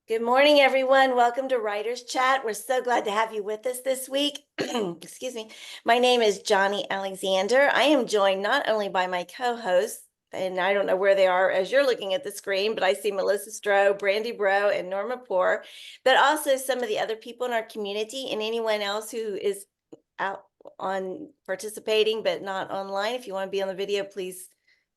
Good morning, everyone. Welcome to Writers Chat. We're so glad to have you with us this week. Excuse me. My name is Johnny Alexander. I am joined not only by my co-hosts, and I don't know where they are as you're looking at the screen, but I see Melissa Stroh, Brandy Bro, and Norma Poor, but also some of the other people in our community and anyone else who is out on participating but not online. If you want to be on the video, please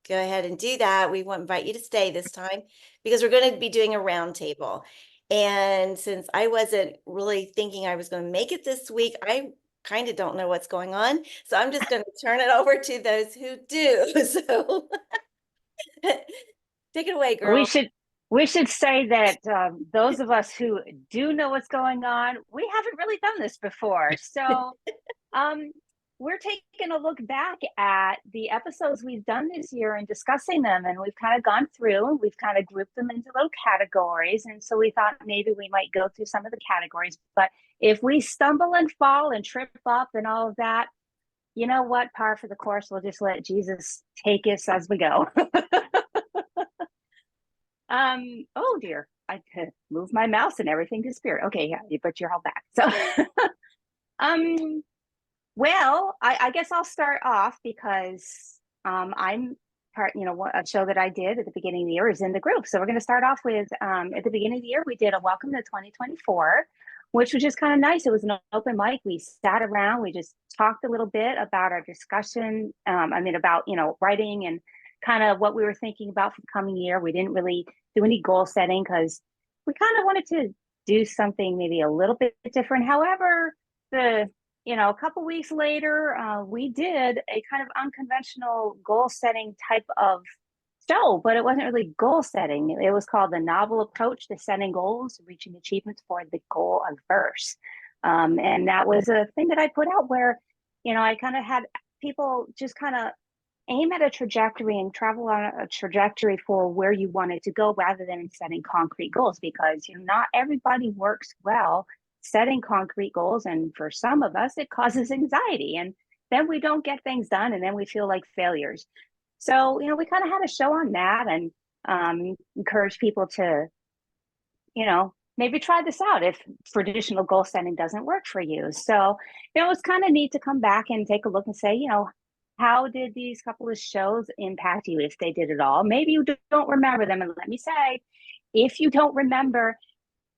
go ahead and do that. We want to invite you to stay this time because we're going to be doing a roundtable. And since I wasn't really thinking I was going to make it this week, I kind of don't know what's going on. So I'm just going to turn it over to those who do. So take it away, We girls. should we should say that those of us who do know what's going on, we haven't really done this before. So um, we're taking a look back at the episodes we've done this year and discussing them, and we've kind of gone through and we've kind of grouped them into little categories. And so we thought maybe we might go through some of the categories. But if we stumble and fall and trip up and all of that, you know what? Par for the course. We'll just let Jesus take us as we go. Oh dear, I could move my mouse and everything disappeared. Okay, yeah, but you're all back. So, um, well, I guess I'll start off because I'm part, a show that I did at the beginning of the year is in the group. So we're going to start off with at the beginning of the year, we did a welcome to 2024, which was just kind of nice. It was an open mic. We sat around, we just talked a little bit about our discussion. About, writing and kind of what we were thinking about for the coming year. We didn't really do any goal setting because we kind of wanted to do something maybe a little bit different. However, a couple weeks later, we did a kind of unconventional goal setting type of show, but it wasn't really goal setting. It was called the novel approach to setting goals, reaching achievements for the goal of verse. And that was a thing that I put out where, I kind of had people just kind of aim at a trajectory and travel on a trajectory for where you want it to go rather than setting concrete goals, because not everybody works well setting concrete goals, and for some of us it causes anxiety, and then we don't get things done and then we feel like failures. So we kind of had a show on that and encourage people to maybe try this out if traditional goal setting doesn't work for you. So it was kind of neat to come back and take a look and say, how did these couple of shows impact you, if they did at all? Maybe you don't remember them. And let me say, if you don't remember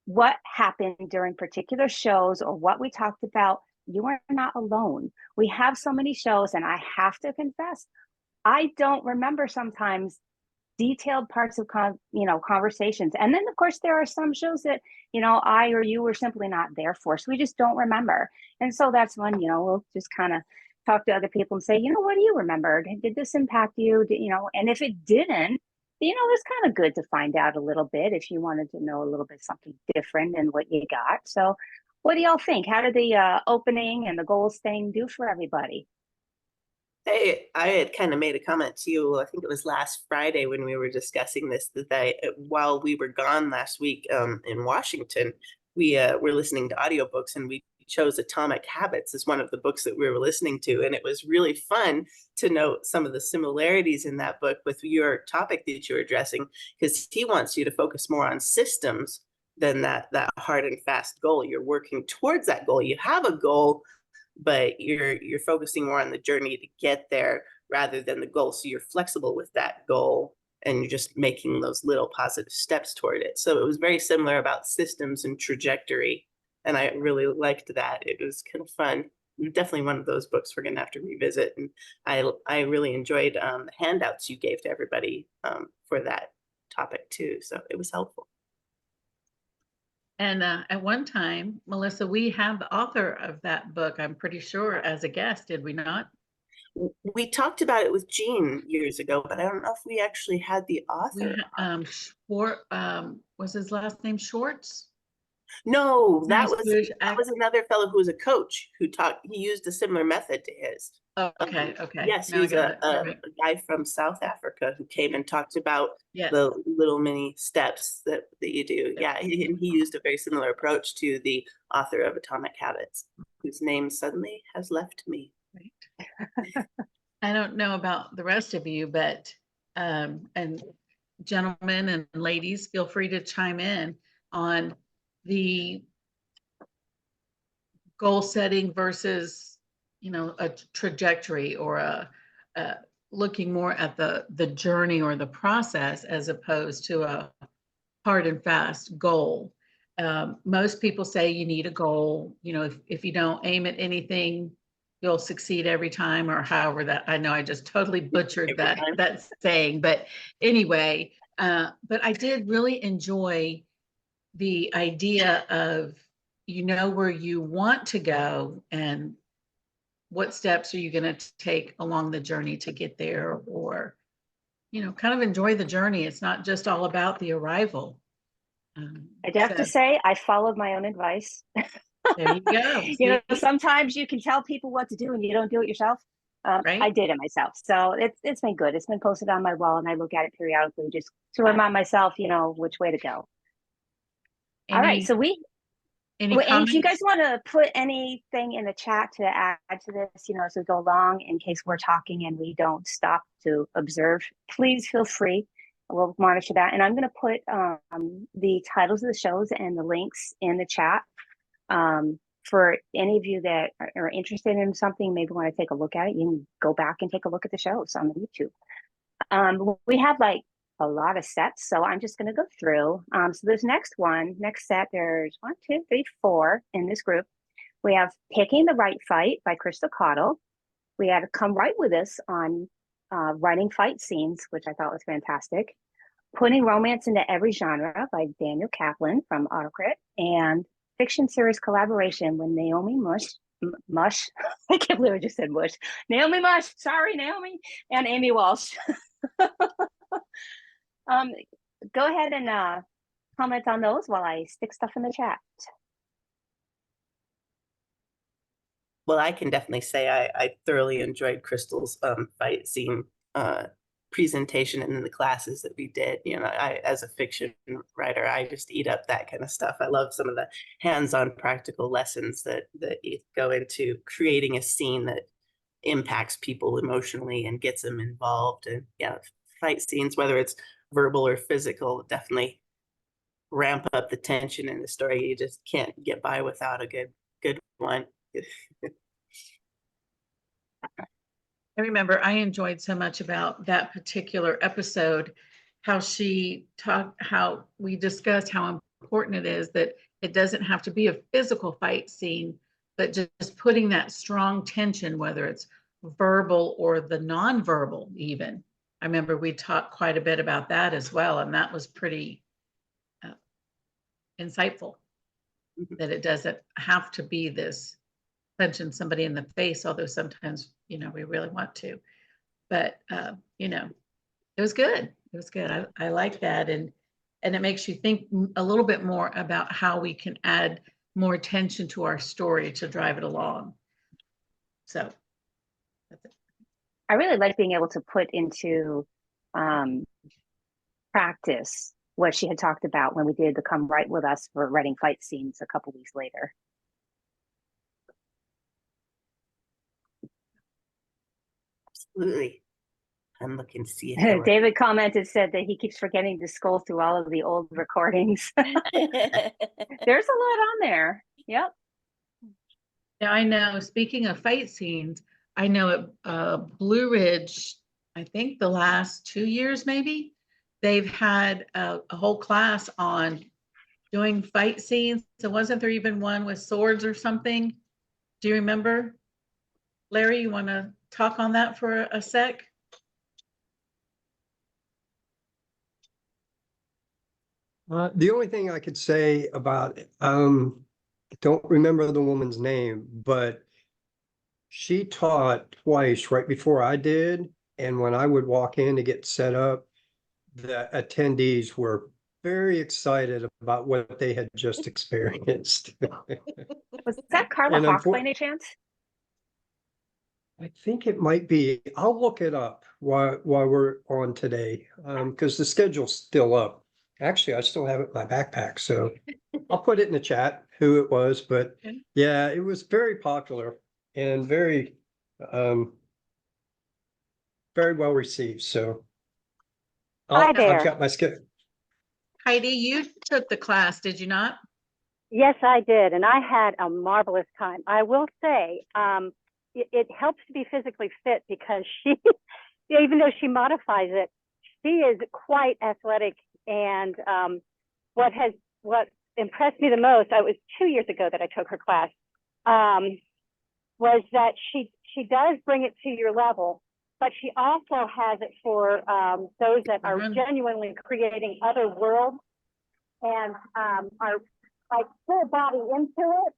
what happened during particular shows or what we talked about, you are not alone. We have so many shows, and I have to confess, I don't remember sometimes detailed parts of conversations. And then of course there are some shows that I or you were simply not there for, so we just don't remember. And so that's when we'll just kind of talk to other people and say, what do you remember? Did this impact you? And if it didn't, it's kind of good to find out a little bit if you wanted to know a little bit something different than what you got. So what do y'all think? How did the opening and the goals thing do for everybody? Hey, I had kind of made a comment to you, I think it was last Friday when we were discussing this, that while we were gone last week in Washington, we were listening to audiobooks, and we chose Atomic Habits as one of the books that we were listening to. And it was really fun to note some of the similarities in that book with your topic that you're addressing, because he wants you to focus more on systems than that hard and fast goal. You're working towards that goal. You have a goal, but you're focusing more on the journey to get there rather than the goal. So you're flexible with that goal and you're just making those little positive steps toward it. So it was very similar about systems and trajectory. And I really liked that. It was kind of fun. Definitely one of those books we're going to have to revisit. And I really enjoyed the handouts you gave to everybody for that topic too. So it was helpful. And at one time, Melissa, we have the author of that book, I'm pretty sure, as a guest, did we not? We talked about it with Gene years ago, but I don't know if we actually had the author. Was his last name Schwartz? No, that Nice was another fellow who was a coach who he used a similar method to his. Oh, okay. Yes, Now he's a guy from South Africa who came and talked about the little mini steps that you do. Yeah, he used a very similar approach to the author of Atomic Habits, whose name suddenly has left me. Right. I don't know about the rest of you, but and gentlemen and ladies, feel free to chime in on the goal setting versus, a trajectory or a looking more at the journey or the process as opposed to a hard and fast goal. Most people say you need a goal. If you don't aim at anything, you'll succeed every time, or however that, I know I just totally butchered that saying, but anyway, but I did really enjoy the idea of, where you want to go and what steps are you going to take along the journey to get there, or, kind of enjoy the journey. It's not just all about the arrival. I'd have to say I followed my own advice. There you go. Sometimes you can tell people what to do and you don't do it yourself. Right? I did it myself. So it's been good. It's been posted on my wall and I look at it periodically just to remind myself, which way to go. All right. So any and if you guys comments? want to put anything in the chat to add to this, as we go along, in case we're talking and we don't stop to observe, please feel free. We'll monitor that. And I'm going to put the titles of the shows and the links in the chat for any of you that are interested in something, maybe want to take a look at it. You can go back and take a look at the shows on the YouTube. We have like a lot of sets, so I'm just going to go through. So there's next set, there's 1, 2, 3, 4 in this group. We have Picking the Right Fight by Crystal Cottle. We had Come Right With Us on writing fight scenes, which I thought was fantastic. Putting Romance into Every Genre by Daniel Kaplan from Autocrat, and Fiction Series Collaboration with Naomi Mush. I can't believe I just said Mush. Naomi Mush, sorry, Naomi, and Amy Walsh. Go ahead and comment on those while I stick stuff in the chat. Well, I can definitely say I thoroughly enjoyed Crystal's fight scene presentation in the classes that we did. I, as a fiction writer, I just eat up that kind of stuff. I love some of the hands-on practical lessons that you go into creating a scene that impacts people emotionally and gets them involved. And yeah, fight scenes, whether it's verbal or physical, definitely ramp up the tension in the story. You just can't get by without a good one. I remember I enjoyed so much about that particular episode, how we discussed how important it is that it doesn't have to be a physical fight scene, but just putting that strong tension, whether it's verbal or the nonverbal even. I remember we talked quite a bit about that as well, and that was pretty insightful, that it doesn't have to be this punching somebody in the face, although sometimes, we really want to. But, it was good. It was good. I like that. And it makes you think a little bit more about how we can add more attention to our story to drive it along. So that's it. I really like being able to put into practice what she had talked about when we did the Come Right With Us for writing fight scenes a couple weeks later. Absolutely. I'm looking to see if David commented, said that he keeps forgetting to scroll through all of the old recordings. There's a lot on there. Yep. Now I know, speaking of fight scenes, I know at Blue Ridge, I think the last 2 years maybe, they've had a whole class on doing fight scenes. So wasn't there even one with swords or something? Do you remember? Larry, you want to talk on that for a sec? The only thing I could say about it, don't remember the woman's name, but she taught twice right before I did. And when I would walk in to get set up, the attendees were very excited about what they had just experienced. Was that Carla And Hawk by any chance? I think it might be. I'll look it up while we're on today, because the schedule's still up. Actually, I still have it in my backpack, so I'll put it in the chat who it was. But yeah, it was very popular and very well received. So Hi there. I've got my schedule. Heidi, you took the class, did you not? Yes, I did, and I had a marvelous time. I will say, it helps to be physically fit because she, even though she modifies it, she is quite athletic. And what impressed me the most, it was 2 years ago that I took her class, was that she does bring it to your level, but she also has it for those that are genuinely creating other worlds and are like full body into it,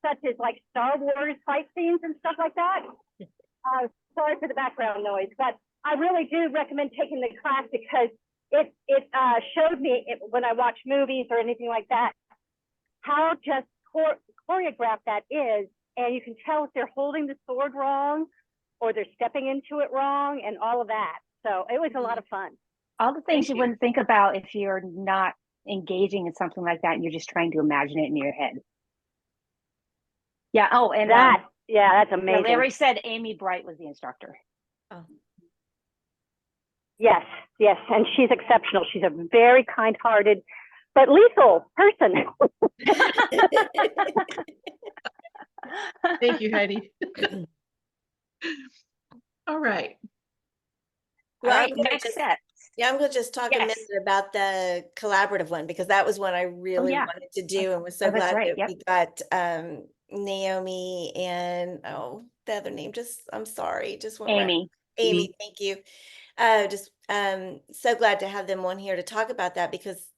such as like Star Wars fight scenes and stuff like that. Sorry for the background noise, but I really do recommend taking the class because it showed me when I watch movies or anything like that, how just choreographed that is. And you can tell if they're holding the sword wrong or they're stepping into it wrong and all of that. So it was a lot of fun. All the things Thank you you. wouldn't think about if you're not engaging in something like that and you're just trying to imagine it in your head. Yeah. Oh, and That, yeah, that's yeah, amazing. Larry said Amy Bright was the instructor. Oh. Yes, yes. And she's exceptional. She's a very kind-hearted, but lethal person. Thank you, Heidi. All right. Well, All I'm right, gonna next just, set. yeah, I'm gonna just talk a Yes. minute about the collaborative one because that was one I really yeah. wanted to do and was so Oh, that's glad right, that yep. we got Naomi and the other name just I'm sorry, just went right. Amy. Amy, thank you. Just so glad to have them on here to talk about that because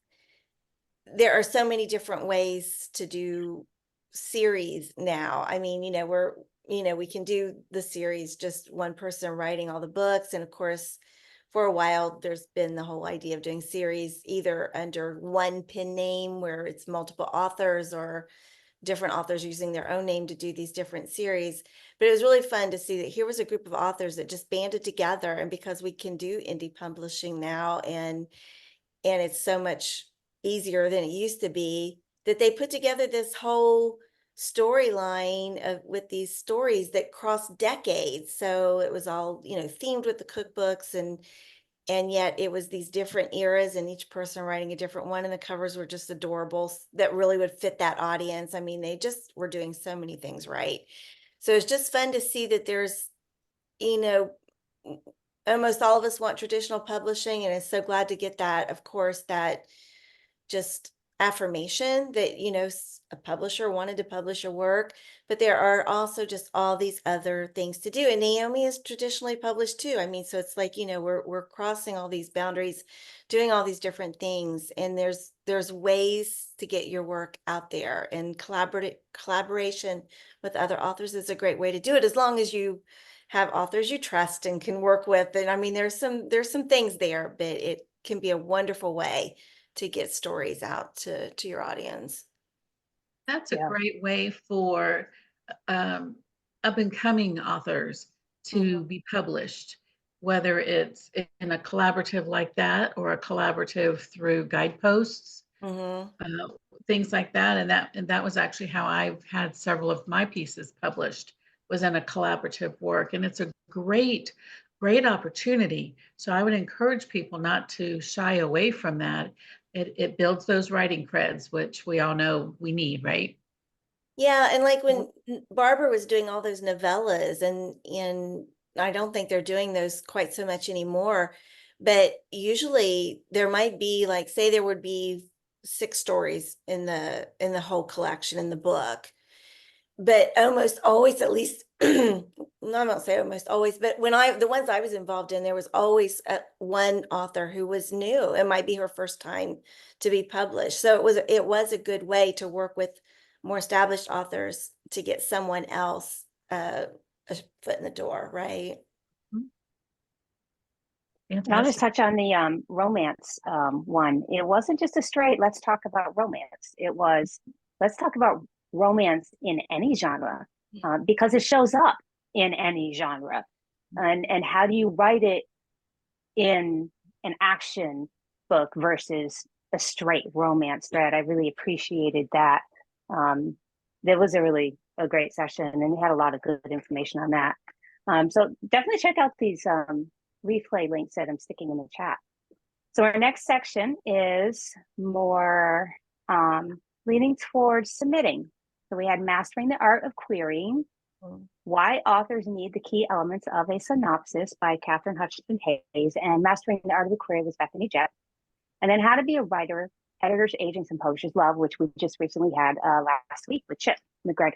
there are so many different ways to do series now. I mean, we can do the series just one person writing all the books, and of course, for a while there's been the whole idea of doing series either under one pen name where it's multiple authors or different authors using their own name to do these different series. But it was really fun to see that here was a group of authors that just banded together, and because we can do indie publishing now and it's so much easier than it used to be, that they put together this whole storyline with these stories that cross decades. So it was all, themed with the cookbooks and yet it was these different eras and each person writing a different one, and the covers were just adorable that really would fit that audience. I mean, they just were doing so many things right. So it's just fun to see that there's, almost all of us want traditional publishing, and I'm so glad to get that, of course, that just affirmation that, a publisher wanted to publish a work, but there are also just all these other things to do. And Naomi is traditionally published too. I mean, so it's like, we're crossing all these boundaries, doing all these different things. And there's ways to get your work out there, and collaboration with other authors is a great way to do it, as long as you have authors you trust and can work with. And I mean, there's some things there, but it can be a wonderful way to get stories out to your audience. That's a Yeah. great way for up and coming authors to be published, whether it's in a collaborative like that or a collaborative through guideposts, things like that. And that was actually how I've had several of my pieces published, was in a collaborative work. And it's a great opportunity. So I would encourage people not to shy away from that. It builds those writing creds, which we all know we need, right? Yeah, and like when Barbara was doing all those novellas, and I don't think they're doing those quite so much anymore, but usually there might be, like, say there would be 6 stories in the whole collection in the book. But almost always, at least, I won't say almost always, but the ones I was involved in, there was always one author who was new. It might be her first time to be published. So it was a good way to work with more established authors to get someone else a foot in the door, right? And I'll just touch on the romance one. It wasn't just a straight, let's talk about romance. It was, let's talk about romance in any genre, because it shows up in any genre. And how do you write it in an action book versus a straight romance thread? I really appreciated that. There was a great session, and we had a lot of good information on that. So definitely check out these replay links that I'm sticking in the chat. So our next section is more leaning towards submitting. So we had mastering the art of querying, why authors need the key elements of a synopsis by Catherine Hutchinson Hayes, and mastering the art of the query was Bethany Jett. And then how to be a writer, editors, agents, and publishers love, which we just recently had last week with Chip McGregor.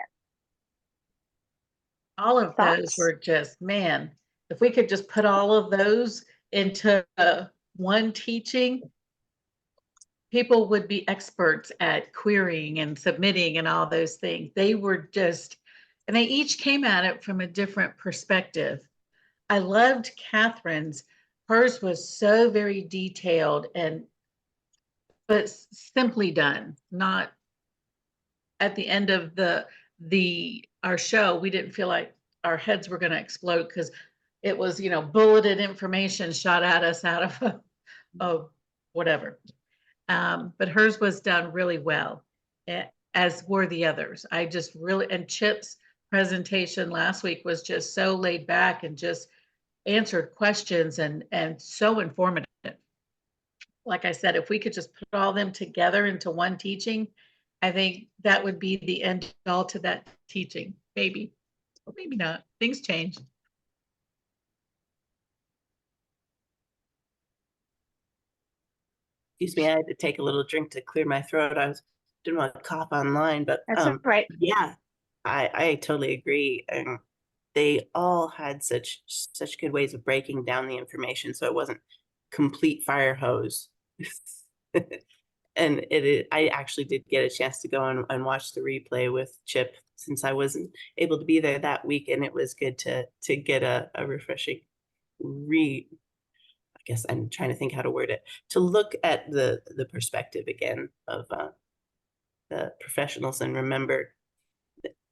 All of those were just, man, if we could just put all of those into one teaching, people would be experts at querying and submitting and all those things. They were just, and they each came at it from a different perspective. I loved Catherine's. Hers was so very detailed but simply done. Not at the end of our show, we didn't feel like our heads were going to explode because it was, bulleted information shot at us out of whatever. But hers was done really well, as were the others. I just really, and Chip's presentation last week was just so laid back and just answered questions and so informative. Like I said, if we could just put all them together into one teaching, I think that would be the end all to that teaching. Maybe, or maybe not. Things change. Excuse me, I had to take a little drink to clear my throat. Didn't want to cough online, but That's right. yeah, I totally agree. And they all had such good ways of breaking down the information, so it wasn't complete fire hose. And I actually did get a chance to go and watch the replay with Chip since I wasn't able to be there that week, and it was good to get a refreshing I guess I'm trying to think how to word it, to look at the perspective again of the professionals and remember,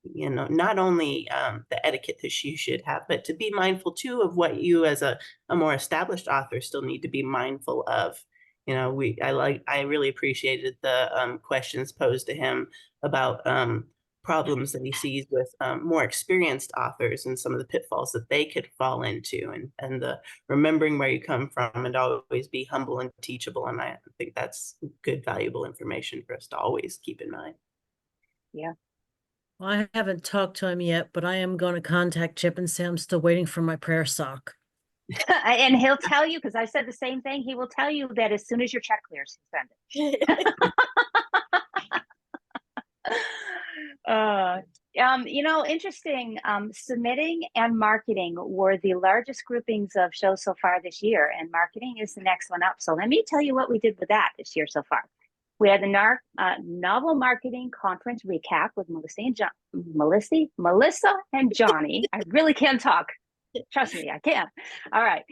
not only the etiquette that you should have, but to be mindful too of what you as a more established author still need to be mindful of. I really appreciated the questions posed to him about problems that he sees with more experienced authors and some of the pitfalls that they could fall into, and the remembering where you come from and always be humble and teachable. And I think that's good, valuable information for us to always keep in mind. Yeah. Well, I haven't talked to him yet, but I am going to contact Chip and say I'm still waiting for my prayer sock. And he'll tell you, because I said the same thing, he will tell you that as soon as your check clears, send it. Interesting. Submitting and marketing were the largest groupings of shows so far this year, and marketing is the next one up. So let me tell you what we did with that this year so far. We had the novel marketing conference recap with Melissa and Johnny. I really can't talk. Trust me, I can. All right.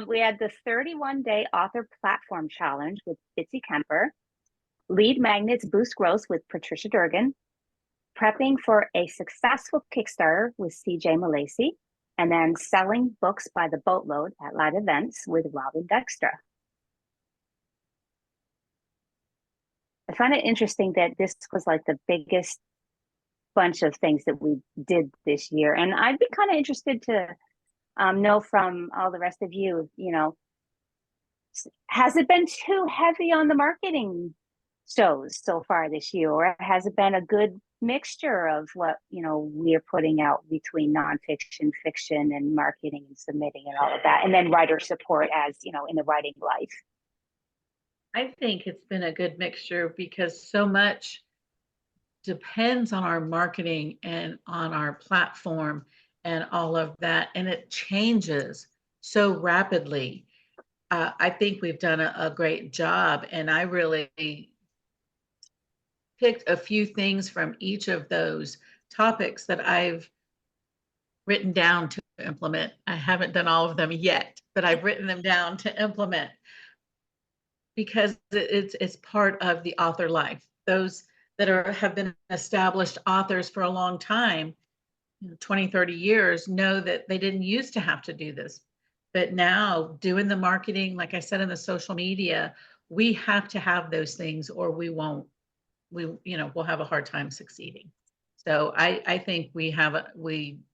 We had the 31-day author platform challenge with Bitsy Kemper, lead magnets boost growth with Patricia Durgan, prepping for a successful Kickstarter with CJ Malacy, and then selling books by the boatload at live events with Robin Dexter. I find it interesting that this was like the biggest bunch of things that we did this year. And I'd be kind of interested to know from all the rest of you, has it been too heavy on the marketing shows so far this year, or has it been a good mixture of what we're putting out between nonfiction, fiction, and marketing and submitting and all of that, and then writer support as in the writing life? I think it's been a good mixture because so much depends on our marketing and on our platform and all of that, and it changes so rapidly. I think we've done a great job, and I really picked a few things from each of those topics that I've written down to implement. I haven't done all of them yet, but I've written them down to implement because it's part of the author life. Those that have been established authors for a long time, 20, 30 years, know that they didn't used to have to do this. But now doing the marketing, like I said, in the social media, we have to have those things or we won't. We'll have a hard time succeeding. So I think we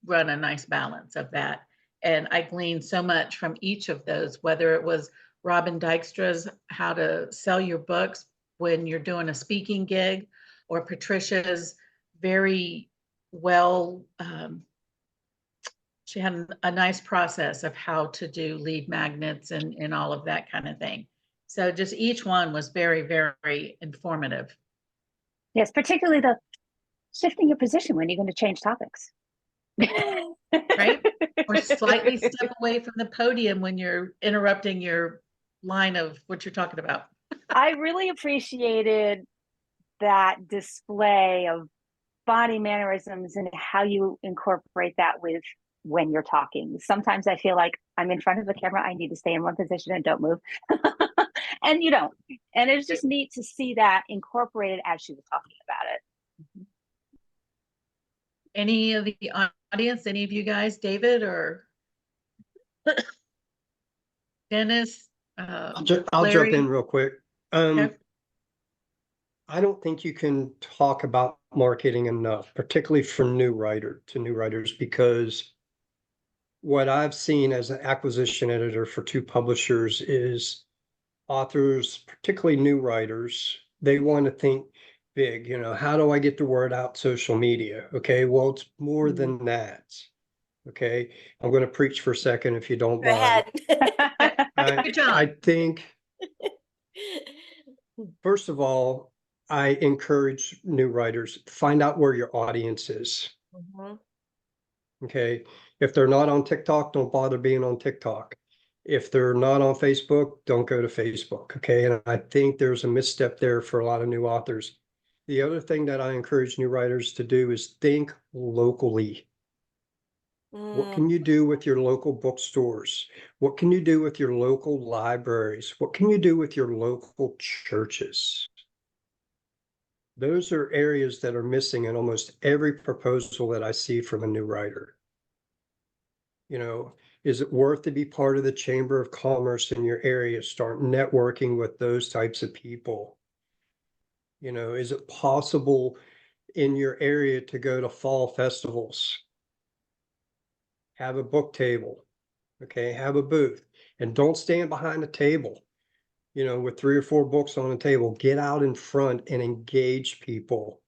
run a nice balance of that. And I gleaned so much from each of those, whether it was Robin Dykstra's How to Sell Your Books when you're doing a speaking gig, or Patricia's very well, she had a nice process of how to do lead magnets and all of that kind of thing. So just each one was very, very informative. Yes, particularly the shifting your position when you're going to change topics. Right? Or slightly step away from the podium when you're interrupting your line of what you're talking about. I really appreciated that display of body mannerisms and how you incorporate that with when you're talking. Sometimes I feel like I'm in front of the camera, I need to stay in one position and don't move. And you don't. And it's just neat to see that incorporated as she was talking about it. Any of the audience, any of you guys, David or Dennis? I'll jump Larry? in real quick. Okay. I don't think you can talk about marketing enough, particularly for new writers, because what I've seen as an acquisition editor for 2 publishers is authors, particularly new writers, they want to think big, how do I get the word out social media? Okay, well, it's more than that. Okay, I'm going to preach for a second if you don't Go mind. ahead. Good job. I think, first of all, I encourage new writers, find out where your audience is. Mhm. Okay, if they're not on TikTok, don't bother being on TikTok. If they're not on Facebook, don't go to Facebook. Okay, and I think there's a misstep there for a lot of new authors. The other thing that I encourage new writers to do is think locally. What can you do with your local bookstores? What can you do with your local libraries? What can you do with your local churches? Those are areas that are missing in almost every proposal that I see from a new writer. Is it worth to be part of the Chamber of Commerce in your area? Start networking with those types of people. Is it possible in your area to go to fall festivals? Have a book table, okay? Have a booth, and don't stand behind a table, with 3 or 4 books on a table. Get out in front and engage people.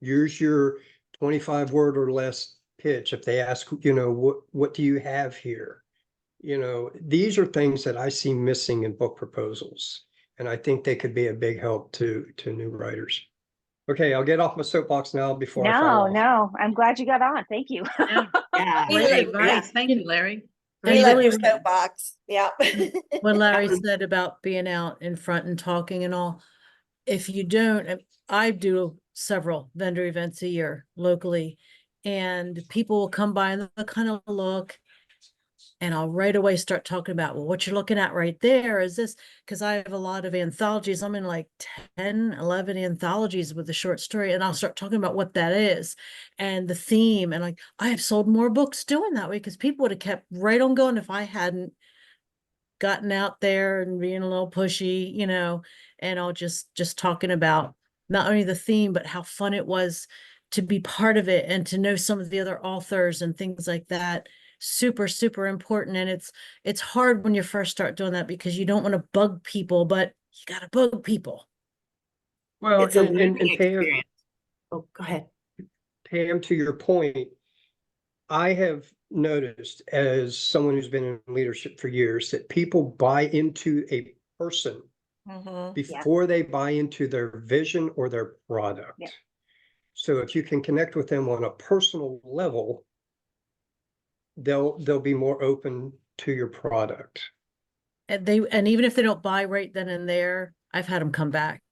Use your 25 word or less pitch. If they ask, what do you have here? These are things that I see missing in book proposals, and I think they could be a big help to new writers. Okay, I'll get off my soapbox now before I fall off. No, I'm glad you got on. Thank you. Yeah. We Great like- advice. Thank you, Larry. We And love really your soapbox. Yeah. what Larry was- said about being out in front and talking and all, if you don't, I do several vendor events a year locally, and people will come by and they'll kind of look, and I'll right away start talking about, well, what you're looking at right there is this, because I have a lot of anthologies. I'm in like 10, 11 anthologies with a short story, and I'll start talking about what that is and the theme. And like, I have sold more books doing that way because people would have kept right on going if I hadn't gotten out there and being a little pushy, and I'll just talking about not only the theme, but how fun it was to be part of it and to know some of the other authors and things like that. Super, super important. And it's hard when you first start doing that because you don't want to bug people, but you got to bug people. Well, It's a and learning Pam, experience. Oh, go ahead. Pam, to your point, I have noticed as someone who's been in leadership for years that people buy into a person Mhm. before they buy into their vision or their product. Yeah. So if you can connect with them on a personal level, they'll be more open to your product. And even if they don't buy right then and there, I've had them come back.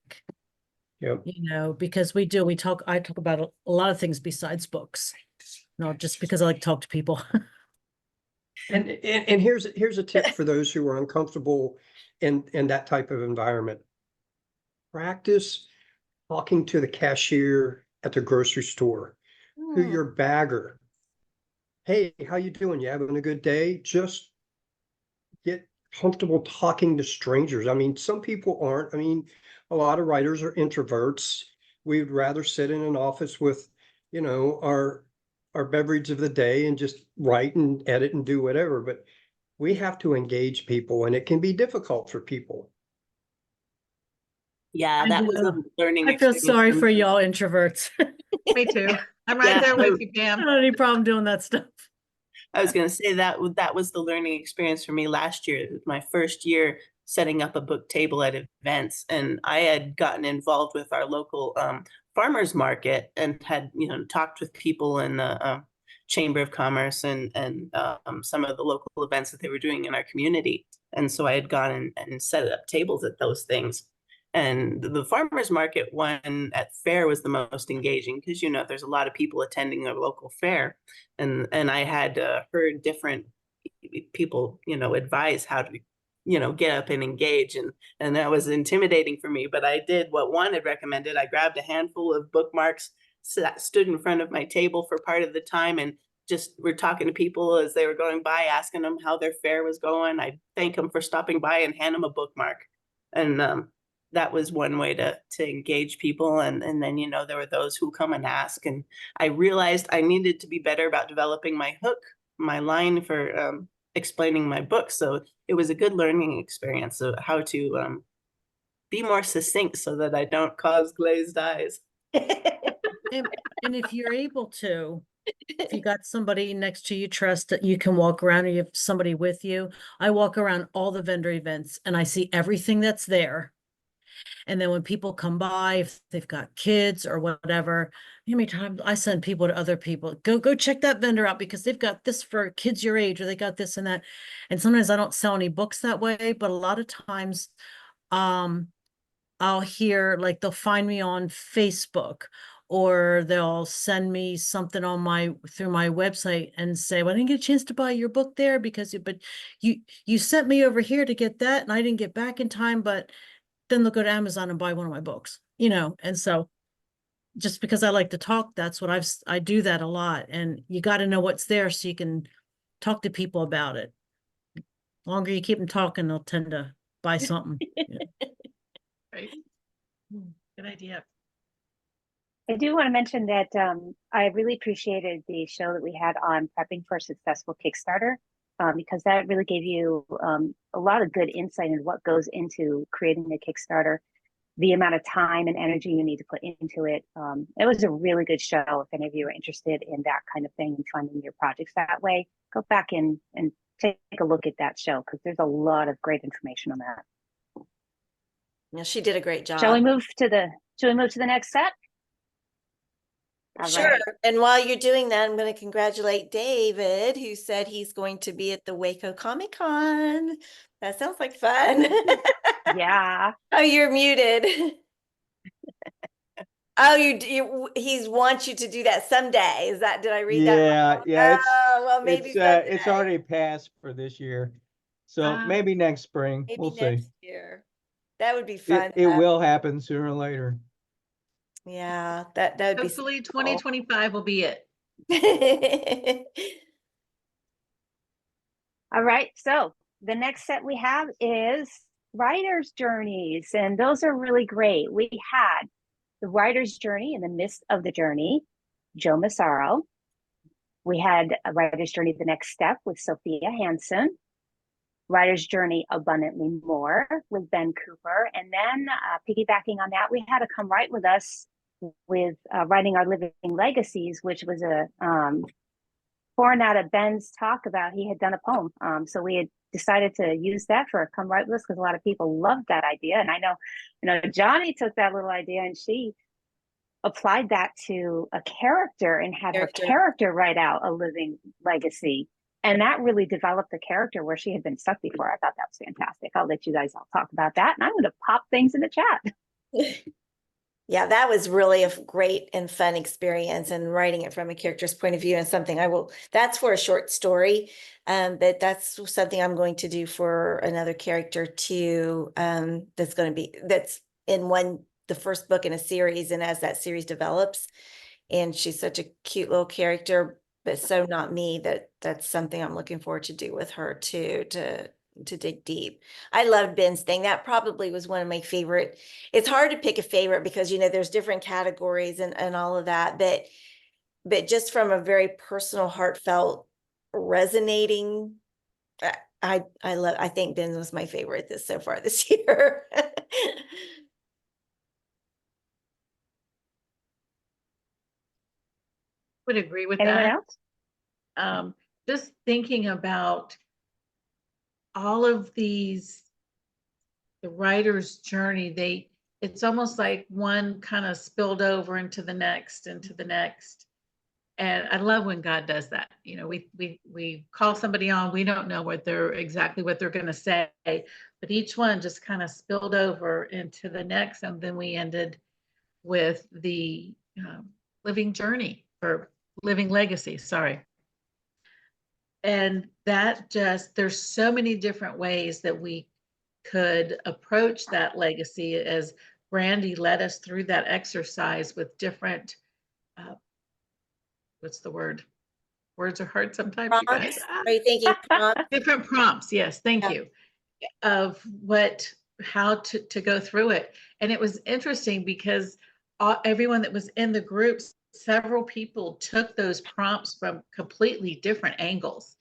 Yep. Because I talk about a lot of things besides books, not just because I like to talk to people. And here's a tip for those who are uncomfortable in that type of environment. Practice talking to the cashier at the grocery store, to your bagger. Hey, how you doing? You having a good day? Just get comfortable talking to strangers. I mean, some people aren't. I mean, a lot of writers are introverts. We'd rather sit in an office with, our beverage of the day and just write and edit and do whatever. But we have to engage people, and it can be difficult for people. Yeah, I that was a do. learning I feel experience sorry for for me. y'all introverts. Me too. I'm right Yeah, there with you, I Pam. don't have any problem doing that stuff. I was going to say that that was the learning experience for me last year. It was my first year setting up a book table at events, and I had gotten involved with our local farmers market and had talked with people in the Chamber of Commerce and some of the local events that they were doing in our community. And so I had gone and set up tables at those things. And the farmers market one at fair was the most engaging because there's a lot of people attending a local fair, and I had heard different people advise how to get up and engage, and that was intimidating for me, but I did what one had recommended. I grabbed a handful of bookmarks, stood in front of my table for part of the time, and just were talking to people as they were going by, asking them how their fair was going. I'd thank them for stopping by and hand them a bookmark, and that was one way to engage people. And then there were those who come and ask, and I realized I needed to be better about developing my hook, my line for explaining my book. So it was a good learning experience of how to be more succinct so that I don't cause glazed eyes. And if you're able to, if you got somebody next to you, trust that you can walk around, or you have somebody with you. I walk around all the vendor events and I see everything that's there. And then when people come by, if they've got kids or whatever, how many times I send people to other people, go check that vendor out because they've got this for kids your age, or they got this and that. And sometimes I don't sell any books that way, but a lot of times, I'll hear, like, they'll find me on Facebook, or they'll send me something on through my website and say, well, I didn't get a chance to buy your book there because but you sent me over here to get that and I didn't get back in time, but then they'll go to Amazon and buy one of my books, and so just because I like to talk, that's what I do that a lot. And you got to know what's there so you can talk to people about it. The longer you keep them talking, they'll tend to buy something. Right. Good idea. I do want to mention that I really appreciated the show that we had on prepping for a successful Kickstarter, because that really gave you a lot of good insight into what goes into creating a Kickstarter, the amount of time and energy you need to put into it. It was a really good show. If any of you are interested in that kind of thing and funding your projects that way, go back and take a look at that show, because there's a lot of great information on that. Yeah, she did a great job. Shall we move to the next set? All Sure. right. And while you're doing that, I'm going to congratulate David, who said he's going to be at the Waco Comic Con. That sounds like fun. Yeah. Oh, you're muted. Oh, he wants you to do that someday. Did I read that wrong? Yeah, Oh, well, maybe it's someday. already passed for this year. So maybe next spring, Maybe we'll next see. year. That would be fun. It will happen sooner or later. Yeah, that would be Hopefully so cool. 2025 will be it. All right. So the next set we have is writer's journeys, and those are really great. We had the writer's journey in the midst of the journey, Joe Massaro. We had a writer's journey, the next step, with Sophia Hansen. Writer's journey, abundantly more, with Ben Cooper. And then piggybacking on that, we had to come right with us with writing our living legacies, which was a born out of Ben's talk about he had done a poem. So we had decided to use that for a come right with us because a lot of people loved that idea. And I know, Johnny took that little idea and she applied that to a character and had her character write out a living legacy. And that really developed the character where she had been stuck before. I thought that was fantastic. I'll let you guys all talk about that. And I'm going to pop things in the chat. Yeah, that was really a great and fun experience, and writing it from a character's point of view, and something that's for a short story. But that's something I'm going to do for another character too. That's in the first book in a series. And as that series develops, and she's such a cute little character, but so not me, that's something I'm looking forward to do with her too, to dig deep. I loved Ben's thing. That probably was one of my favorite. It's hard to pick a favorite because, there's different categories and all of that, but just from a very personal, heartfelt, resonating, I think Ben was my favorite so far this year. Would agree with Anyone that. else? Just thinking about all of these, the writer's journey, it's almost like one kind of spilled over into the next, And I love when God does that. You know, we call somebody on, we don't know exactly what they're going to say, but each one just kind of spilled over into the next. And then we ended with the living journey, or living legacy, sorry. And that there's so many different ways that we could approach that legacy, as Brandy led us through that exercise with different, what's the word? Words are hard sometimes, you guys. Prompts? Are you thinking prompts? Different prompts, yes, thank Yeah. you, of how to go through it. And it was interesting because everyone that was in the groups, several people took those prompts from completely different angles.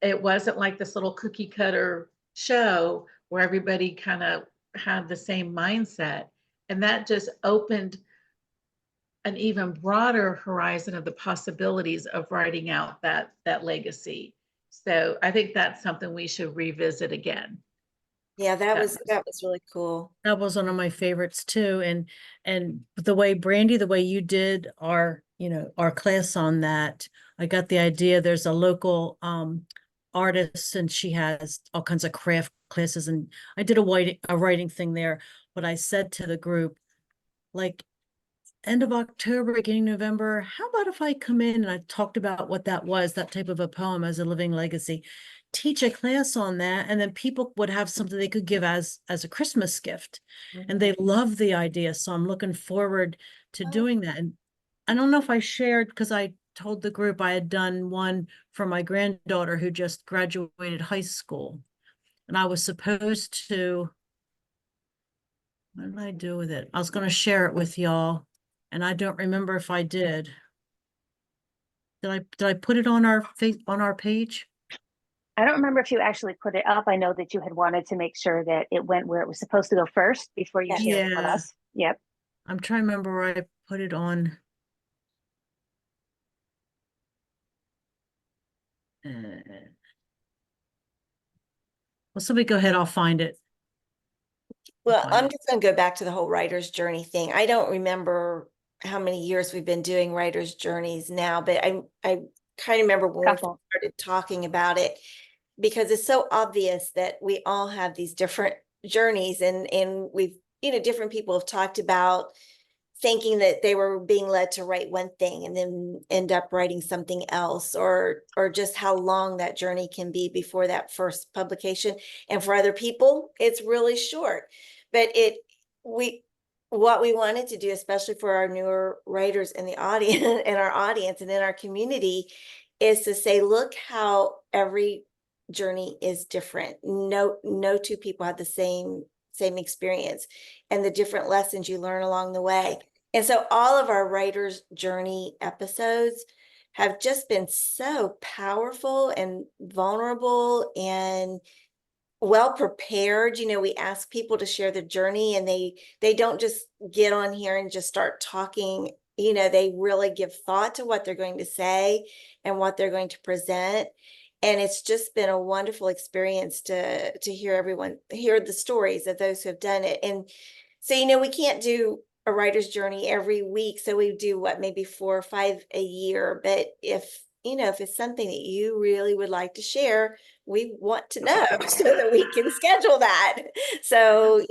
It wasn't like this little cookie cutter show where everybody kind of had the same mindset. And that just opened an even broader horizon of the possibilities of writing out that legacy. So I think that's something we should revisit again. Yeah, that was really cool. That was one of my favorites too. And the way Brandy, the way you did our class on that, I got the idea. There's a local artist, and she has all kinds of craft classes, and I did a writing thing there. But I said to the group, like, end of October, beginning November, how about if I come in and I talked about what that was, that type of a poem as a living legacy, teach a class on that, and then people would have something they could give as a Christmas gift. And they love the idea. So I'm looking forward to doing that. And I don't know if I shared, because I told the group I had done one for my granddaughter who just graduated high school. And I was supposed to, what did I do with it? I was going to share it with y'all, and I don't remember if I did. Did I put it on our page? I don't remember if you actually put it up. I know that you had wanted to make sure that it went where it was supposed to go first before you shared it with Yeah. us. Yep. I'm trying to remember where I put it on. Well, somebody go ahead. I'll find it. Well, find I'm it. just going to go back to the whole writer's journey thing. I don't remember how many years we've been doing writer's journeys now, but I kind of remember when we Couple. started talking about it, because it's so obvious that we all have these different journeys, and we've, different people have talked about thinking that they were being led to write one thing and then end up writing something else, or just how long that journey can be before that first publication. And for other people, it's really short. But what we wanted to do, especially for our newer writers in the audience and our audience and in our community, is to say, look how every journey is different. No two people have the same experience, and the different lessons you learn along the way. And so all of our writer's journey episodes have just been so powerful and vulnerable and well prepared. We ask people to share the journey, and they don't just get on here and just start talking. They really give thought to what they're going to say and what they're going to present. And it's just been a wonderful experience to hear the stories of those who have done it. And so, we can't do a writer's journey every week. So we do maybe 4 or 5 a year. But if it's something that you really would like to share, we want to know so that we can schedule that. So,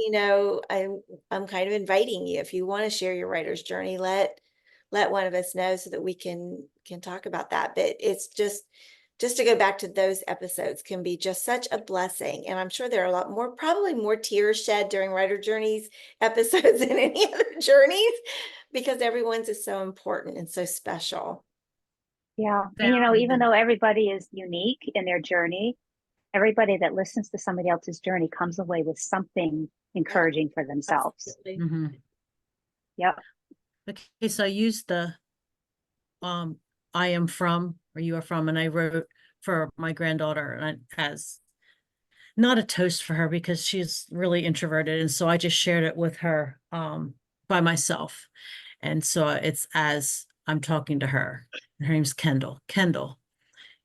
I'm kind of inviting you, if you want to share your writer's journey, let one of us know so that we can talk about that. But it's just to go back to those episodes can be just such a blessing. And I'm sure there are a lot more, probably more tears shed during writer journeys episodes than any other journeys, because everyone's is so important and so special. Yeah. And, even though everybody is unique in their journey, everybody that listens to somebody else's journey comes away with something encouraging for themselves. Mm-hmm. Yep. Okay, so I used the I am from, or you are from, and I wrote for my granddaughter, and as not a toast for her because she's really introverted. And so I just shared it with her by myself. And so it's as I'm talking to her. Her name's Kendall. Kendall,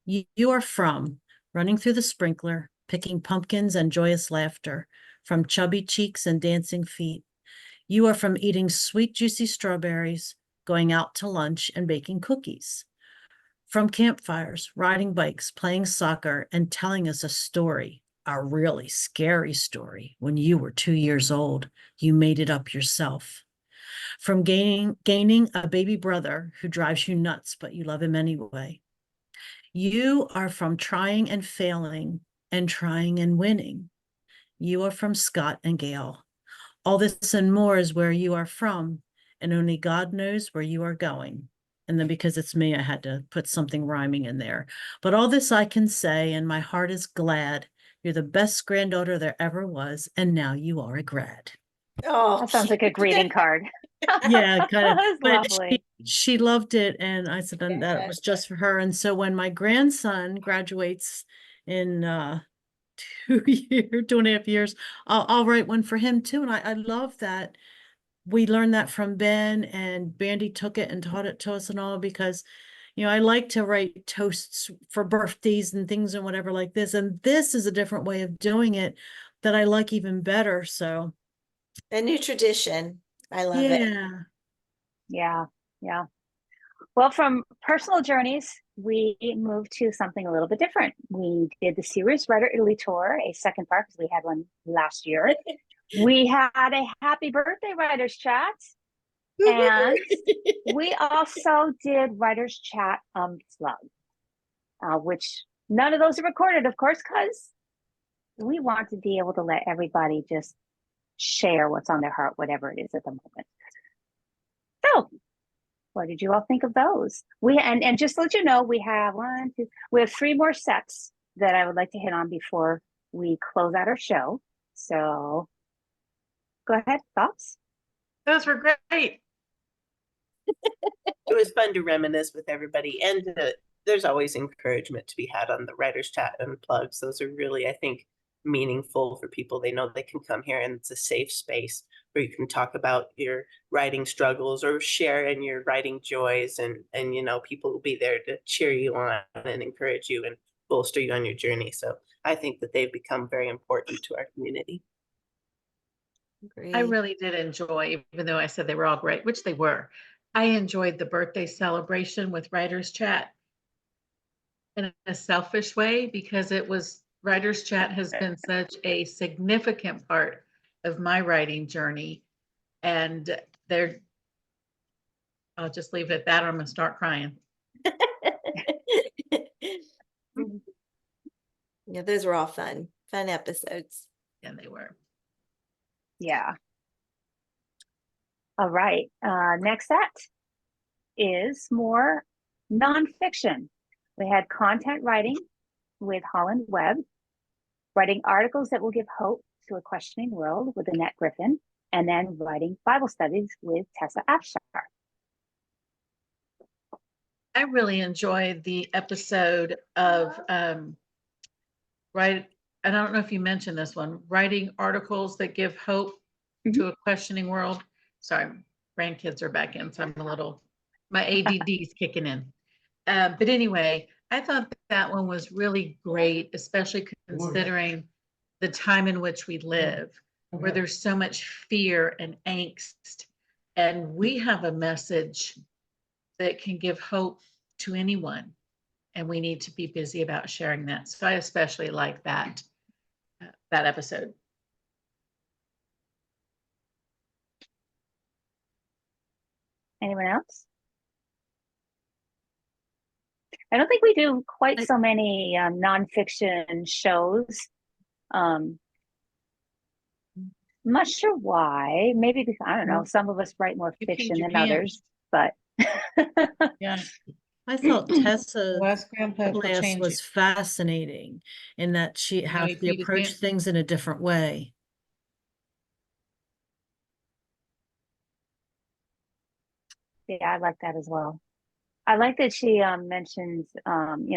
you are from running through the sprinkler, picking pumpkins and joyous laughter, from chubby cheeks and dancing feet. You are from eating sweet, juicy strawberries, going out to lunch and baking cookies. From campfires, riding bikes, playing soccer, and telling us a story, a really scary story. When you were 2 years old, you made it up yourself. From gaining a baby brother who drives you nuts, but you love him anyway. You are from trying and failing and trying and winning. You are from Scott and Gail. All this and more is where you are from, and only God knows where you are going. And then because it's me, I had to put something rhyming in there. But all this I can say, and my heart is glad. You're the best granddaughter there ever was, and now you are a grad. Oh, That sounds like a cute. greeting card. Yeah, kind of. That's But lovely. she loved it, and I said and that Yeah. was just for her. And so when my grandson graduates in 2.5 years, I'll write one for him too. And I love that we learned that from Ben, and Bandy took it and taught it to us and all, because I like to write toasts for birthdays and things and whatever like this, and this is a different way of doing it that I like even better. So A new tradition. I love it. Yeah. Yeah. Well, from personal journeys, we moved to something a little bit different. We did the Serious Writer Italy tour, a second part because we had one last year. We had a happy birthday writers chat, and we also did writers chat unplugged, which none of those are recorded, of course, because we want to be able to let everybody just share what's on their heart, whatever it is at the moment. So what did you all think of those? And just to let you know, we have 3 more sets that I would like to hit on before we close out our show. So go ahead, thoughts? Those were great. It was fun to reminisce with everybody, and there's always encouragement to be had on the Writers Chat Unplugged. Those are really, I think, meaningful for people. They know they can come here, and it's a safe space where you can talk about your writing struggles or share in your writing joys, and people will be there to cheer you on and encourage you and bolster you on your journey. So I think that they've become very important to our community. I really did enjoy, even though I said they were all great, which they were. I enjoyed the birthday celebration with Writers Chat in a selfish way, because Writers Chat has been such a significant part of my writing journey. And I'll just leave it at that, or I'm going to start crying. Yeah, those were all fun episodes. Yeah, they were. Yeah. All right. Next set is more nonfiction. We had content writing with Holland Webb, writing articles that will give hope to a questioning world with Annette Griffin, and then writing Bible studies with Tessa Afshar. I really enjoyed the episode of and I don't know if you mentioned this one, writing articles that give hope to a questioning world. Sorry, grandkids are back in, so my ADD is kicking in. But anyway, I thought that one was really great, especially considering the time in which we live, where there's so much fear and angst. And we have a message that can give hope to anyone, and we need to be busy about sharing that. So I especially like that episode. Anyone else? I don't think we do quite so many nonfiction shows. I'm not sure why. Maybe because, I don't know, some of us write more fiction than others, but Yeah. I thought Tessa's Ask Grandpa if we'll class change was it. fascinating in that how he she peed his approached pants. things in a different way. yeah, I like that as well. I like that she mentions,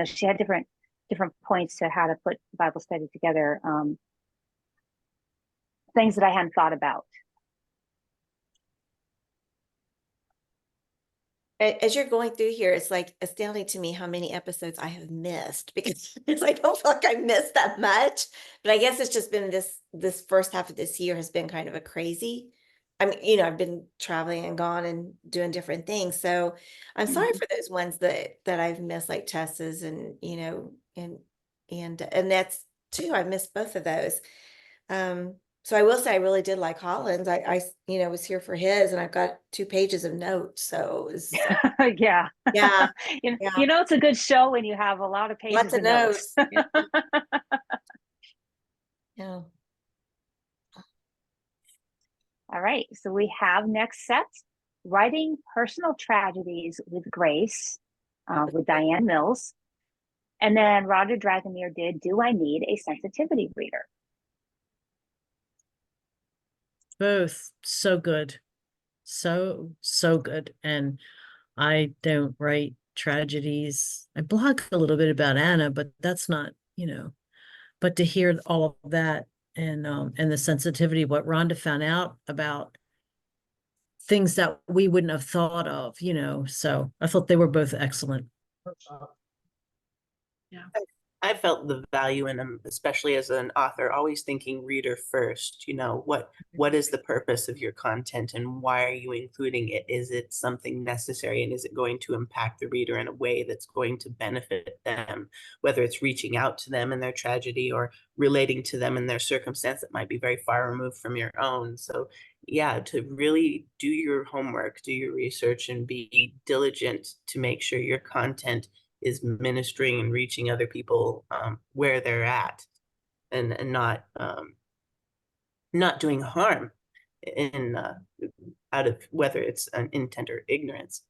she had different different points to how to put Bible study together. Things that I hadn't thought about. As you're going through here, it's like astounding to me how many episodes I have missed because I don't feel like I missed that much. But I guess it's just been this first half of this year has been kind of a crazy. I mean, I've been traveling and gone and doing different things. So I'm sorry for those ones that I've missed, like Tessa's and and that's too. I missed both of those. So I will say I really did like Holland's. I was here for his, and I've got 2 pages of notes. So it was, Yeah. yeah, You yeah, know, it's a good show when you have a lot of pages lots of of notes. notes. Yeah. Yeah. All right. So we have next set, Writing Personal Tragedies with Grace, with Diane Mills. And then Roger Dragomir did Do I Need a Sensitivity Reader? Both so good. So good. And I don't write tragedies. I blog a little bit about Anna, but that's not, but to hear all of that and the sensitivity, what Rhonda found out about things that we wouldn't have thought of, so I thought they were both excellent. Yeah. I felt the value in them, especially as an author, always thinking reader first. What is the purpose of your content and why are you including it? Is it something necessary and is it going to impact the reader in a way that's going to benefit them, whether it's reaching out to them in their tragedy or relating to them in their circumstance that might be very far removed from your own. So yeah, to really do your homework, do your research, and be diligent to make sure your content is ministering and reaching other people where they're at, and not doing harm in out of whether it's an intent or ignorance.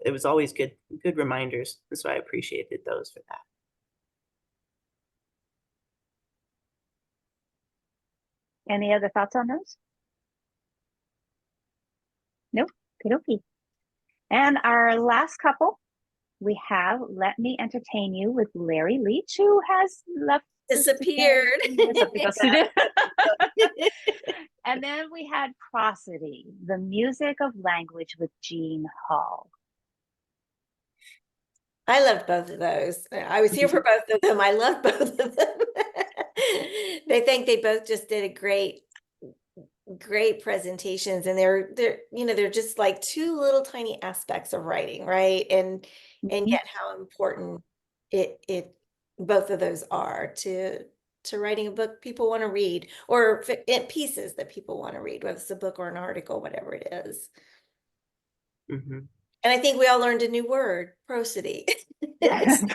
It was always good reminders, and so I appreciated those for that. Any other thoughts on those? Nope. Okay. And our last couple, we have Let Me Entertain You with Larry Leach, who has left Disappeared. And then we had Prosody, the Music of Language with Jean Hall. I loved both of those. I was here for both of them. I loved both of them. I think they both just did a great presentations, and they're just like two little tiny aspects of writing, right? And yet how important it both of those are to writing a book people want to read, or pieces that people want to read, whether it's a book or an article, whatever it is. Mm-hmm. And I think we all learned a new word, prosody. Yes. Is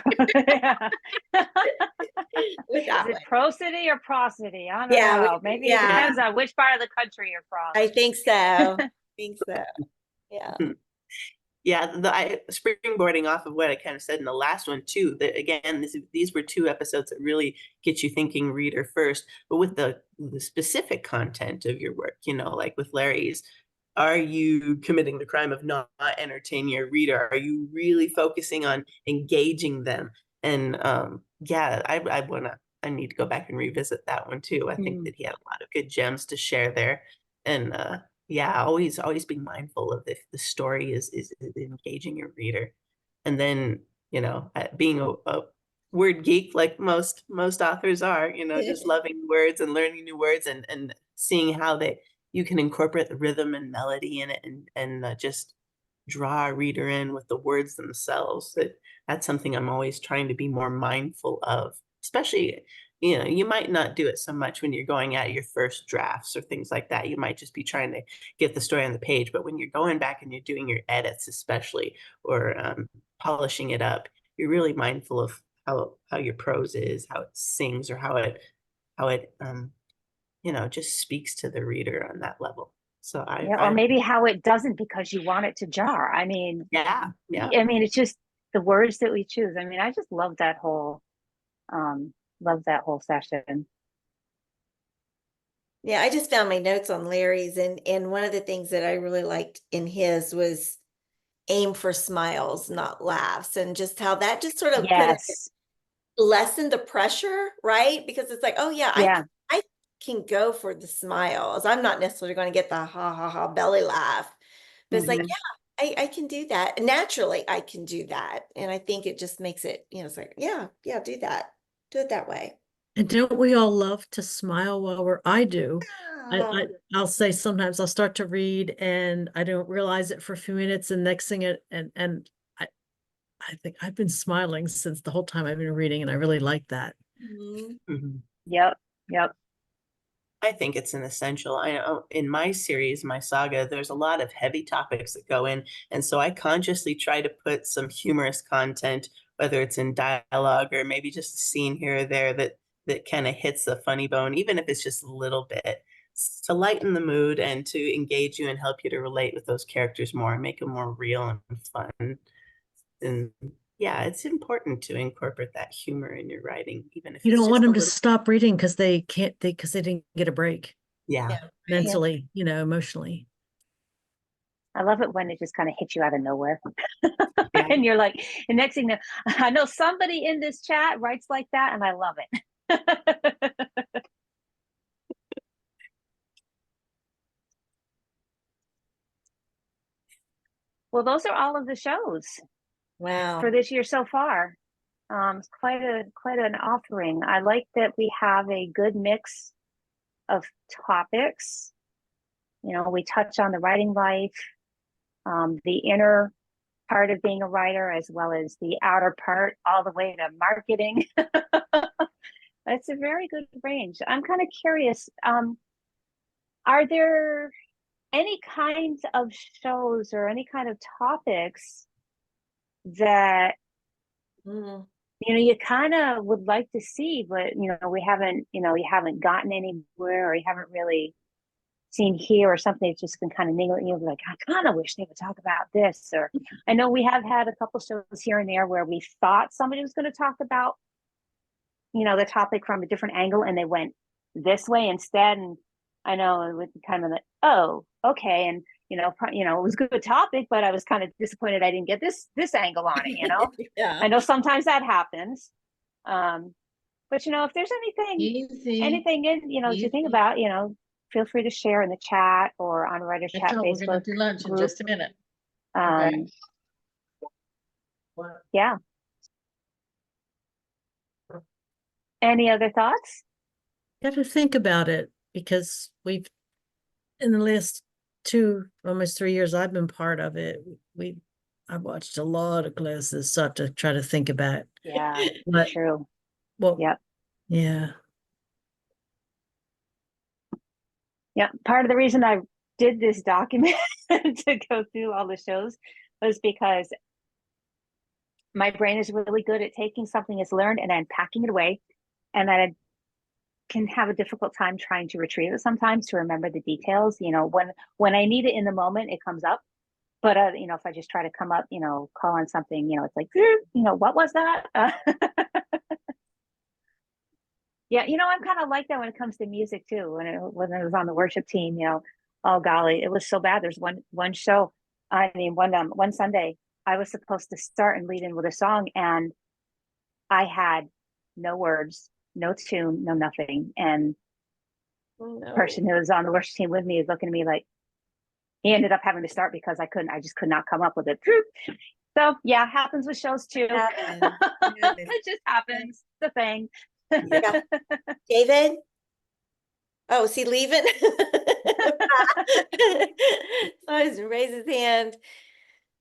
it prosody or prosody? I don't know. Maybe it depends on which part of the country you're from. I think so. Yeah. Yeah, springboarding off of what I kind of said in the last one too, that again, these were 2 episodes that really get you thinking reader first, but with the specific content of your work, like with Larry's, are you committing the crime of not entertaining your reader? Are you really focusing on engaging them? And I need to go back and revisit that one too. I think that he had a lot of good gems to share there. And always being mindful of if the story is engaging your reader. And then, being a word geek like most authors are, just loving words and learning new words and seeing how you can incorporate the rhythm and melody in it and just draw a reader in with the words themselves. That's something I'm always trying to be more mindful of, especially, you might not do it so much when you're going at your first drafts or things like that. You might just be trying to get the story on the page, but when you're going back and you're doing your edits, especially, or polishing it up, you're really mindful of how your prose is, how it sings, or how it just speaks to the reader on that level. So or maybe how it doesn't because you want it to jar. I mean, yeah. I mean, it's just the words that we choose. I mean, I just love that whole session. Yeah, I just found my notes on Larry's, and one of the things that I really liked in his was aim for smiles, not laughs, and just how that just sort of lessen the pressure, right? Because it's like, oh yeah, Yeah. I can go for the smiles. I'm not necessarily going to get the ha ha ha belly laugh, but it's like, Mhm. yeah, I can do that. Naturally, I can do that. And I think it just makes it, it's like, yeah, do that. Do it that way. And don't we all love to smile while I do. Yeah. I'll say sometimes I'll start to read and I don't realize it for a few minutes, and next thing I think I've been smiling since the whole time I've been reading, and I really like that. Mhm. Mhm. Yep. Yep. I think it's an essential. I know in my series, my saga, there's a lot of heavy topics that go in. And so I consciously try to put some humorous content, whether it's in dialogue or maybe just a scene here or there that kind of hits the funny bone, even if it's just a little bit, to lighten the mood and to engage you and help you to relate with those characters more and make them more real and fun. And yeah, it's important to incorporate that humor in your writing, even if You it's don't just want a them to little. stop reading because they can't, because they didn't get a break Yeah. Yeah. mentally, emotionally. I love it when it just kind of hits you out of nowhere. Yeah. And you're like, and next thing you know, I know somebody in this chat writes like that, and I love it. Well, those are all of the shows Wow. for this year so far. It's quite an offering. I like that we have a good mix of topics. We touch on the writing life, the inner part of being a writer, as well as the outer part, all the way to marketing. It's a very good range. I'm kind of curious. Are there any kinds of shows or any kind of topics that Mm. you kind of would like to see, but we haven't, you haven't gotten anywhere, or you haven't really seen here, or something that's just been kind of niggling you, like, I kind of wish they would talk about this. Or I know we have had a couple shows here and there where we thought somebody was going to talk about, the topic from a different angle, and they went this way instead. And I know it was kind of like, oh, okay. And it was a good topic, but I was kind of disappointed I didn't get this angle on it. Yeah. I know sometimes that happens. But if there's Easy. anything to think Easy. about, feel free to share in the chat or on Writer's Chat Rachel, we're gonna Facebook do lunch in group. just a minute. Um, What? yeah. Any other thoughts? Got to think about it, because in the last almost 3 years I've been part of it, I've watched a lot of classes, so I have to try to think about Yeah, what, true. well, Yep. yeah. Yeah. Part of the reason I did this document to go through all the shows was because my brain is really good at taking something it's learned and unpacking it away, and that I can have a difficult time trying to retrieve it sometimes, to remember the details. When I need it in the moment, it comes up. But if I just try to come up, call on something, it's like, what was that? Yeah, I'm kind of like that when it comes to music too. When I was on the worship team, oh golly, it was so bad. There's one show, I mean, one Sunday, I was supposed to start and lead in with a song, and I had no words, no tune, no nothing. And Oh, the no. person who was on the worship team with me is looking at me like, he ended up having to start because I just could not come up with it. So yeah, happens with shows too. Happens. It just happens. It's a thing. Yeah. David? Oh, is he leaving? Oh, he's raised his hand.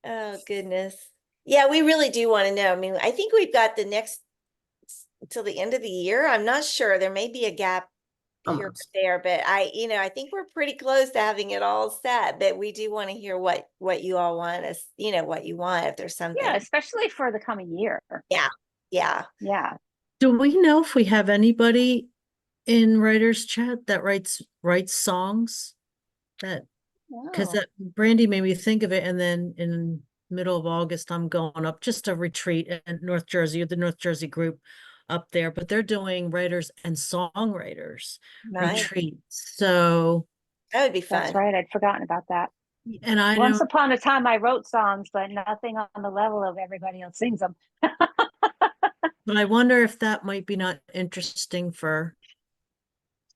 Oh, goodness. Yeah, we really do want to know. I mean, I think we've got the next till the end of the year. I'm not sure. There may be a gap here or Almost. there, but I think we're pretty close to having it all set. But we do want to hear what you all want us, what you want, if there's something. Yeah, especially for the coming year. Yeah. Yeah. Do we know if we have anybody in Writer's Chat that writes songs? Because Oh. that Brandy made me think of it, and then in middle of August I'm going up just a retreat in North Jersey, the North Jersey group up there, but they're doing writers and songwriters Nice. retreats. So That would be fun. That's right. I'd forgotten about that. and I Once don't upon a time, I wrote songs, but nothing on the level of everybody else sings them. But I wonder if that might be not interesting for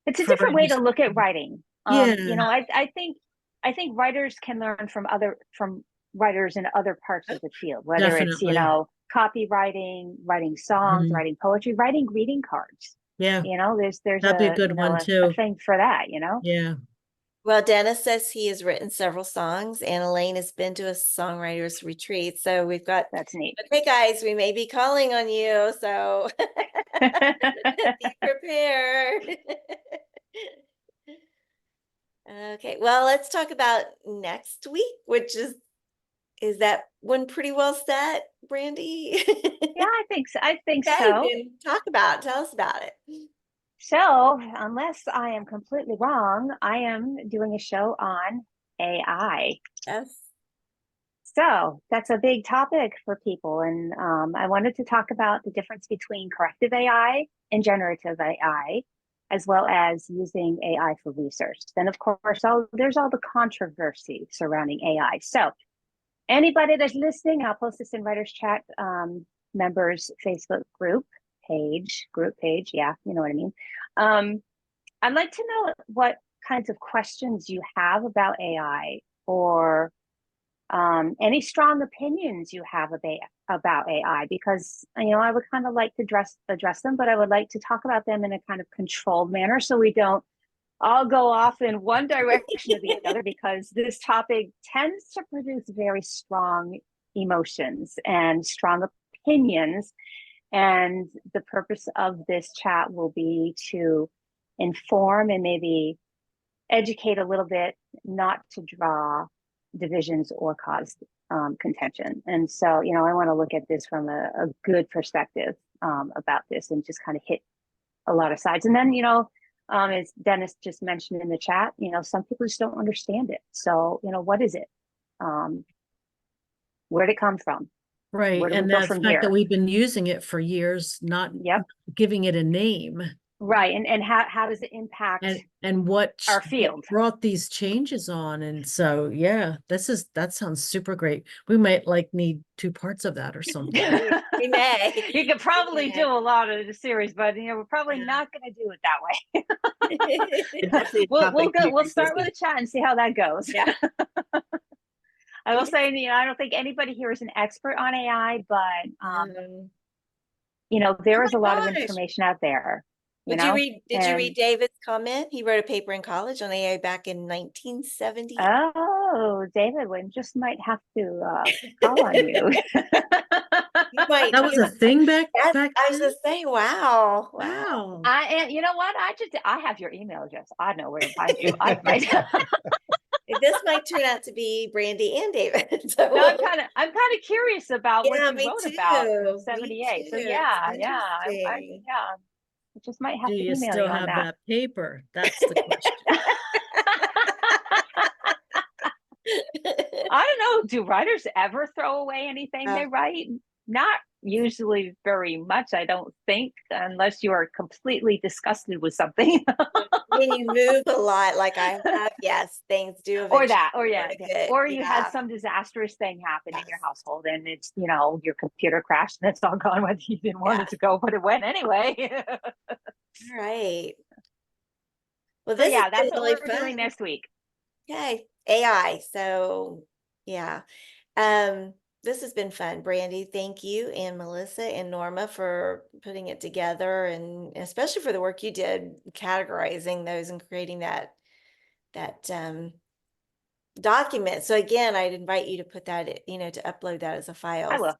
It's a for different way to writers. look at writing. Yeah. I think writers can learn from writers in other parts of the field, whether it's, Definitely. copywriting, writing songs, Mhm. writing poetry, writing greeting cards. Yeah, There's that'd be a good one a too. thing for that, Yeah. Well, Dennis says he has written several songs, and Elaine has been to a songwriters retreat. So we've got, That's neat. okay, guys, we may be calling on you. So be prepared. Okay, well, let's talk about next week, which is that one pretty well set, Brandy? Yeah, I think so. Okay, then tell us about it. So, unless I am completely wrong, I am doing a show on AI. Yes. So that's a big topic for people. And I wanted to talk about the difference between corrective AI and generative AI, as well as using AI for research. Then, of course, there's all the controversy surrounding AI. So anybody that's listening, I'll post this in Writers Chat members Facebook group page. Yeah, you know what I mean. I'd like to know what kinds of questions you have about AI, or any strong opinions you have about AI, because I would kind of like to address them, but I would like to talk about them in a kind of controlled manner, so we don't all go off in one direction or the other, because this topic tends to produce very strong emotions and strong opinions. And the purpose of this chat will be to inform and maybe educate a little bit, not to draw divisions or cause contention. And so, I want to look at this from a good perspective about this, and just kind of hit a lot of sides. And then, as Dennis just mentioned in the chat, some people just don't understand it. So, what is it? Where'd it come from? Right. Where do And we go the from fact here? that we've been using it for years, not Yep. giving it a name. Right. And how does it impact And what our field? brought these changes on. And so, yeah, that sounds super great. We might need 2 parts of that or something. We may. You could probably may. do a lot of the series, but we're probably not going to do it that way. It's definitely a We'll topic to we'll start with revisit. a chat and see how that goes. Yeah. I will say, I don't think anybody here is an expert on AI, but there is my a lot of gosh. information out there. Did you read David's comment? He wrote a paper in college on AI back in 1970. Oh, David, we just might have to call on you. That was a thing back I then? was just saying, wow. And you know what? I have your email address. I know where to find you. This might turn out to be Brandy and David. So no, I'm kind of curious about what you me wrote too. about in Me 78. So too. yeah, It's I interesting. just might have Do to you email still you on have that. that paper? That's the question. I don't know. Do writers ever throw away anything they write? Not usually very much, I don't think, unless you are completely disgusted with something. When you move a lot, like I have, yes, things do eventually or you had some disastrous thing happen in your household, and it's your computer crashed and it's all gone, whether you didn't want it to go, but it went anyway. All right. Well, So this yeah, that's been what really we're doing fun. next week. Okay, AI. So yeah, this has been fun. Brandy, thank you, and Melissa and Norma for putting it together, and especially for the work you did categorizing those and creating that document. So again, I'd invite you to put that, to upload that as a file. I will.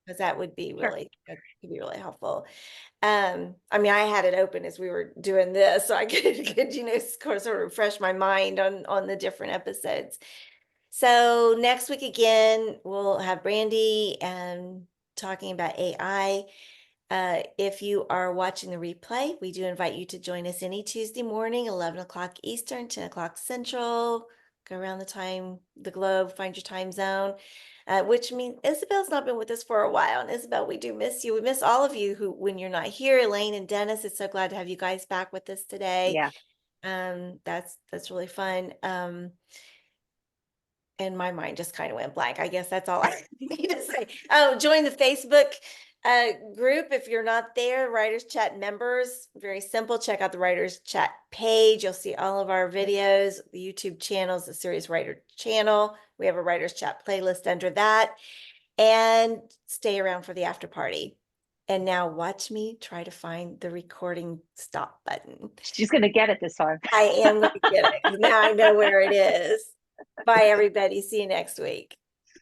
Because that would be Sure. that could be really helpful. I mean, I had it open as we were doing this, so I could sort of refresh my mind on the different episodes. So next week again, we'll have Brandy talking about AI. If you are watching the replay, we do invite you to join us any Tuesday morning, 11 o'clock Eastern, 10 o'clock Central. Go around the globe, find your time zone. Which means Isabel's not been with us for a while. And Isabel, we do miss you. We miss all of you when you're not here. Elaine and Dennis, it's so glad to have you guys back with us today. Yeah. That's really fun. And my mind just kind of went blank. I guess that's all I need to say. Oh, join the Facebook Group, if you're not there, Writers Chat members, very simple. Check out the Writers Chat page. You'll see all of our videos, the YouTube channels, the Serious Writer channel. We have a Writers Chat playlist under that. And stay around for the after party. And now watch me try to find the recording stop button. She's going to get it this time. I am going to get it, 'cause now I know where it is. Bye, everybody. See you next week.